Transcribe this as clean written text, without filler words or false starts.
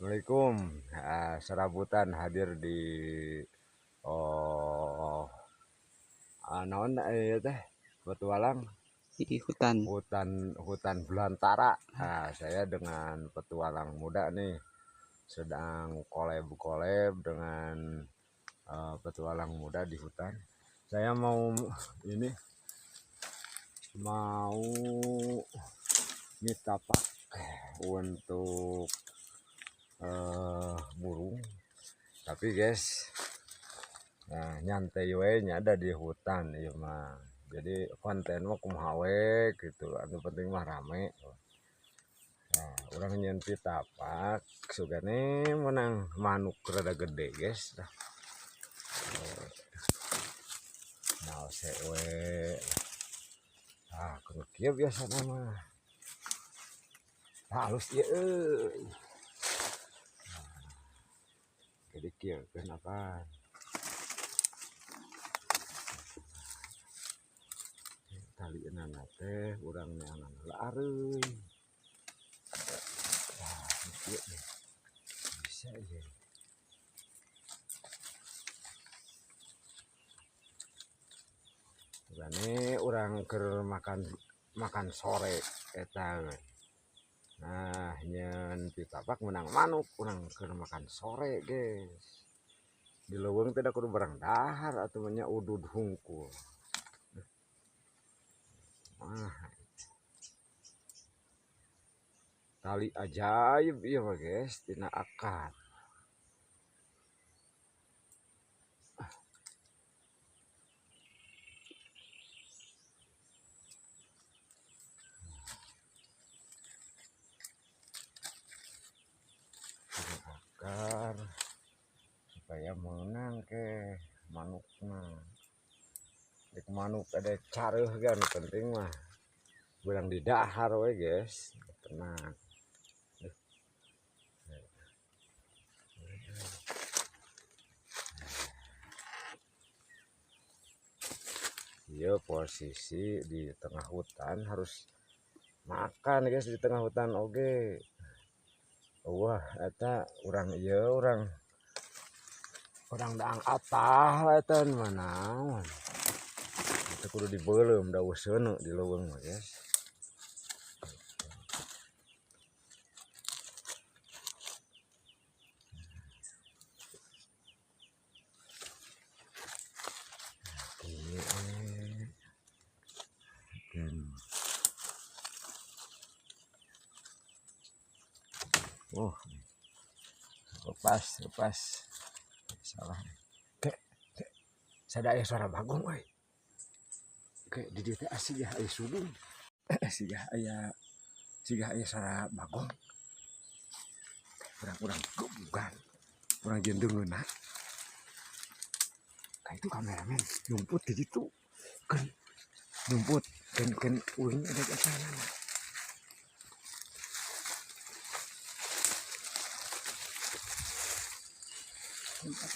Assalamualaikum. Serabutan hadir di oh naon teh petualang di hutan. hutan belantara. Saya dengan petualang muda nih sedang kolab dengan petualang muda di hutan. Saya mau ini mau mitapak untuk burung. Tapi guys, nah nyantai we nya ada di hutan ya mah. Jadi konten mah kumaha we gitu. Anu penting mah rame. Nah, orang nyen pitapak sugane menang manuk rada gede guys. Nah, sewe. Kudu kieu biasa mah. Halus ieu euy. Jadi kieu kenapa? Tali enana teh urang neangan lareuy. Kieu nih. Bisa ya. Ini orang ke makan sore eta. Nah, nyen pitapak menang manuk urang ke makan sore guys. Di leuweung teh da kudu barang dahar atuh nya udud hungkul. Tali ajaib ieu mah guys tina akad. Akar supaya menang ke manukna. Dek manuk ada careuh kan penting mah. Bilang di dahar we guys. Tenang. Iya posisi di tengah hutan harus makan guys di tengah hutan oke. Wah eta orang iya orang daang atah eta mana. Itu kudu dibeuleum da useuneuk di leuweung mah guys. Lepas salah kek sadaya suara bagong euy kek di dieu teh asigah aya sudung sigah aya suara bagong urang gebugan urang jeung deungeunna ka itu kameramen numput di ditu kan numput kan uing ada di sana. Tempat